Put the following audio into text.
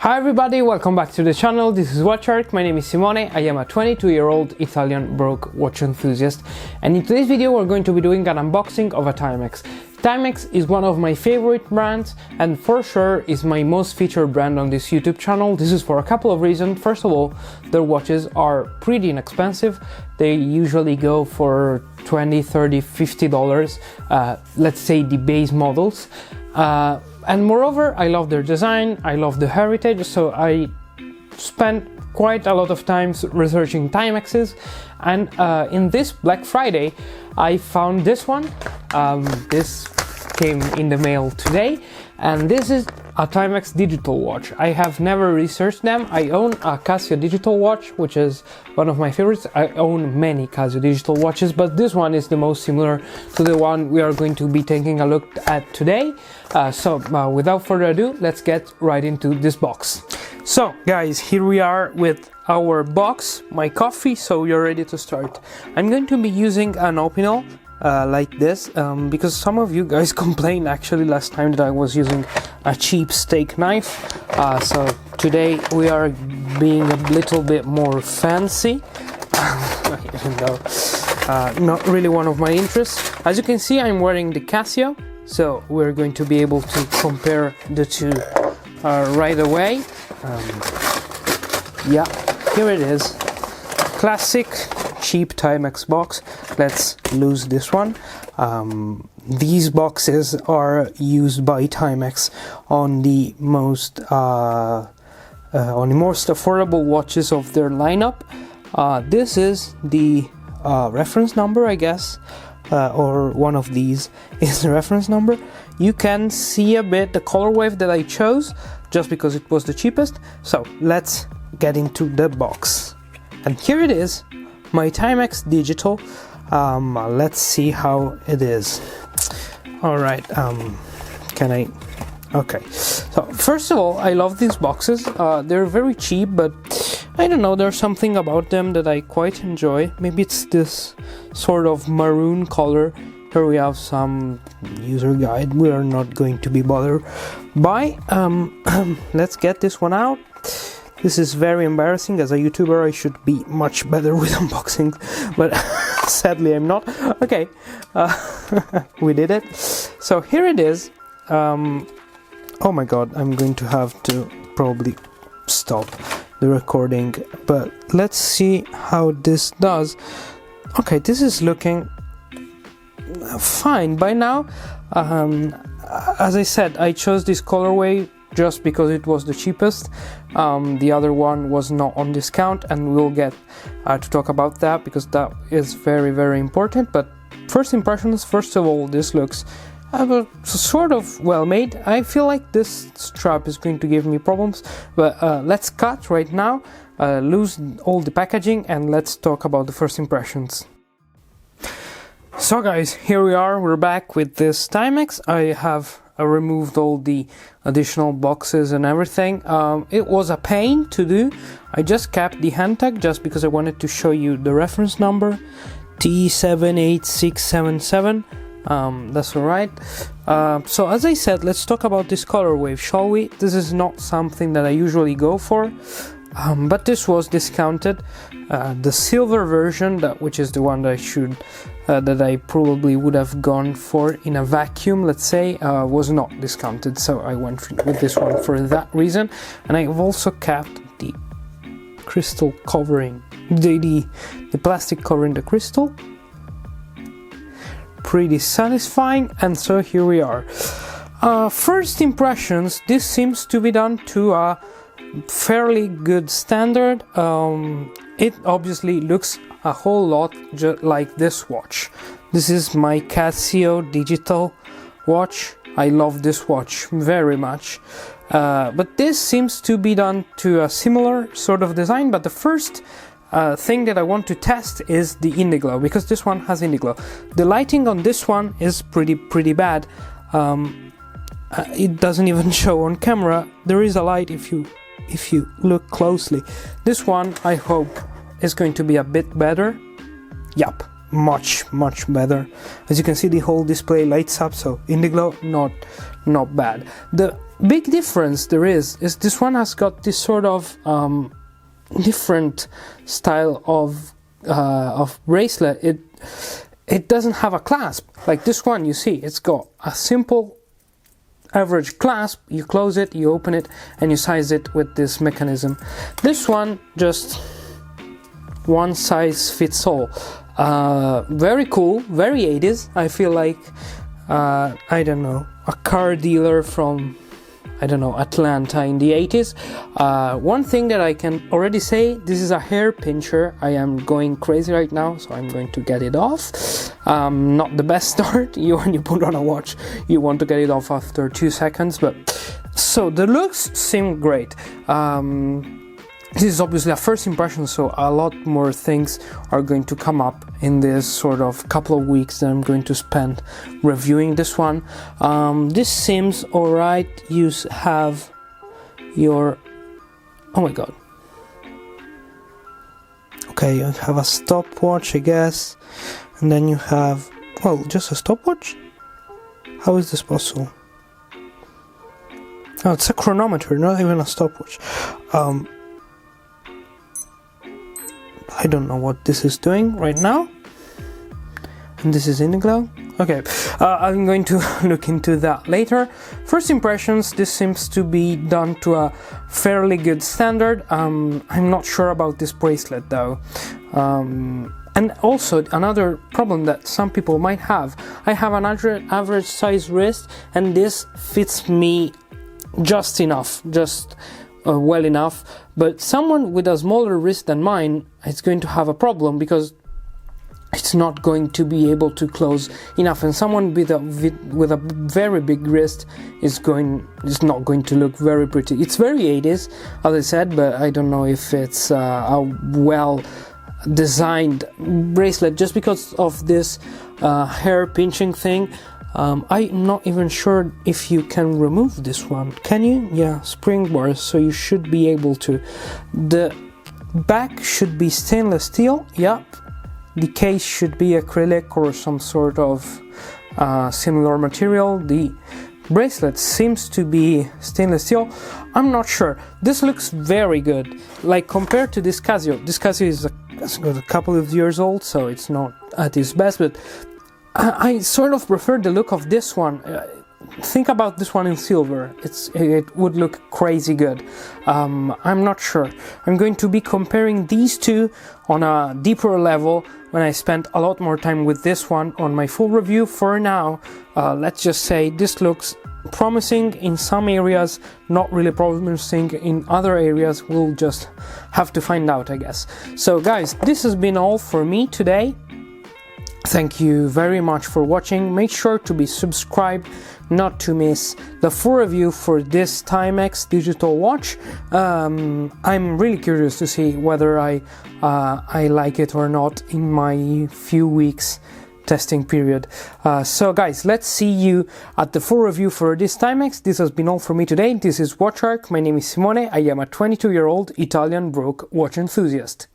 Hi everybody, welcome back to the channel. This is WatchArt. My name is Simone. I am a 22-year-old Italian broke watch enthusiast, and in today's video we're going to be doing an unboxing of a Timex. Timex is one of my favorite brands and for sure is my most featured brand on this YouTube channel. This is for a couple of reasons. First of all, their watches are pretty inexpensive. They usually go for $20, $30, $50, let's say the base models. And moreover, I love their design, I love the heritage, so I spent quite a lot of time researching Timexes, and in this Black Friday I found this one. This came in the mail today, and this is a Timex digital watch. I have never researched them. I own a Casio digital watch, which is one of my favorites. I own many Casio digital watches, but this one is the most similar to the one we are going to be taking a look at today. Without further ado, let's get right into this box. So guys, here we are with our box, my coffee, so we are ready to start. I'm going to be using an Opinel like this because some of you guys complained actually last time that I was using a cheap steak knife, so today we are being a little bit more fancy, even though not really one of my interests. As you can see, I'm wearing the Casio, so we're going to be able to compare the two right away. Yeah, here it is, classic cheap Timex box. Let's lose this one. These boxes are used by Timex on the most affordable watches of their lineup. This is the reference number, I guess, or one of these is the reference number. You can see a bit the color wave that I chose just because it was the cheapest. So let's get into the box, and here it is, my Timex digital. Let's see how it is. All right, can I? Okay, so first of all, I love these boxes. They're very cheap, but I don't know, there's something about them that I quite enjoy. Maybe it's this sort of maroon color. Here we have some user guide we are not going to be bothered by. Let's get this one out. This is very embarrassing. As a YouTuber, I should be much better with unboxing, but sadly I'm not. Okay, we did it. So here it is. Oh my god, I'm going to have to probably stop the recording, but let's see how this does. Okay, this is looking fine by now. As I said, I chose this colorway just because it was the cheapest. The other one was not on discount, and we'll get to talk about that because that is very, very important. But first impressions, first of all, this looks sort of well made. I feel like this strap is going to give me problems, but let's cut right now, lose all the packaging, and let's talk about the first impressions. So guys, here we are, we're back with this Timex. I have removed all the additional boxes and everything. It was a pain to do. I just kept the hand tag just because I wanted to show you the reference number, T78677. That's alright. So as I said, let's talk about this color wave, shall we? This is not something that I usually go for, but this was discounted. The silver version, which is the one that I probably would have gone for in a vacuum, let's say, was not discounted, so I went with this one for that reason. And I've also kept the crystal covering, the plastic covering the crystal. Pretty satisfying, and so here we are. First impressions, this seems to be done to a fairly good standard. It obviously looks a whole lot like this watch. This is my Casio digital watch. I love this watch very much, but this seems to be done to a similar sort of design. But the first thing that I want to test is the Indiglo, because this one has Indiglo. The lighting on this one is pretty bad. It doesn't even show on camera. There is a light if you look closely. This one, I hope, is going to be a bit better. Yup, much better. As you can see, the whole display lights up, so Indiglo, not bad. The big difference there is this one has got this sort of different style of bracelet. It doesn't have a clasp like this one. You see, it's got a simple average clasp. You close it, you open it, and you size it with this mechanism. This one just one size fits all. Very cool, very 80s. I feel like I don't know, a car dealer from, I don't know, Atlanta in the 80s. One thing that I can already say, this is a hair pincher. I am going crazy right now, so I'm going to get it off. Not the best start. When you put on a watch, you want to get it off after 2 seconds, but so the looks seem great. This is obviously a first impression, so a lot more things are going to come up in this sort of couple of weeks that I'm going to spend reviewing this one. This seems alright. You have your, oh my god, okay, you have a stopwatch, I guess, and then you have, well, just a stopwatch? How is this possible? Oh, it's a chronometer, not even a stopwatch. I don't know what this is doing right now. And this is Indiglo. Okay, I'm going to look into that later. First impressions, this seems to be done to a fairly good standard. I'm not sure about this bracelet though. And also another problem that some people might have, I have an average size wrist, and this fits me just enough, well enough, but someone with a smaller wrist than mine is going to have a problem because it's not going to be able to close enough, and someone with a very big wrist is not going to look very pretty. It's very 80s, as I said, but I don't know if it's a well designed bracelet just because of this hair pinching thing. I'm not even sure if you can remove this one. Can you? Yeah, spring bars, so you should be able to. The back should be stainless steel, yep. The case should be acrylic or some sort of similar material. The bracelet seems to be stainless steel. I'm not sure. This looks very good. Like compared to this Casio. This Casio is got a couple of years old, so it's not at its best, but I sort of prefer the look of this one. Think about this one in silver. It would look crazy good. I'm not sure. I'm going to be comparing these two on a deeper level when I spend a lot more time with this one on my full review. For now, let's just say this looks promising in some areas, not really promising in other areas. We'll just have to find out, I guess. So guys, this has been all for me today. Thank you very much for watching. Make sure to be subscribed not to miss the full review for this Timex digital watch. I'm really curious to see whether I like it or not in my few weeks testing period. So guys, let's see you at the full review for this Timex. This has been all for me today. This is WatchArk. My name is Simone. I am a 22-year-old Italian broke watch enthusiast.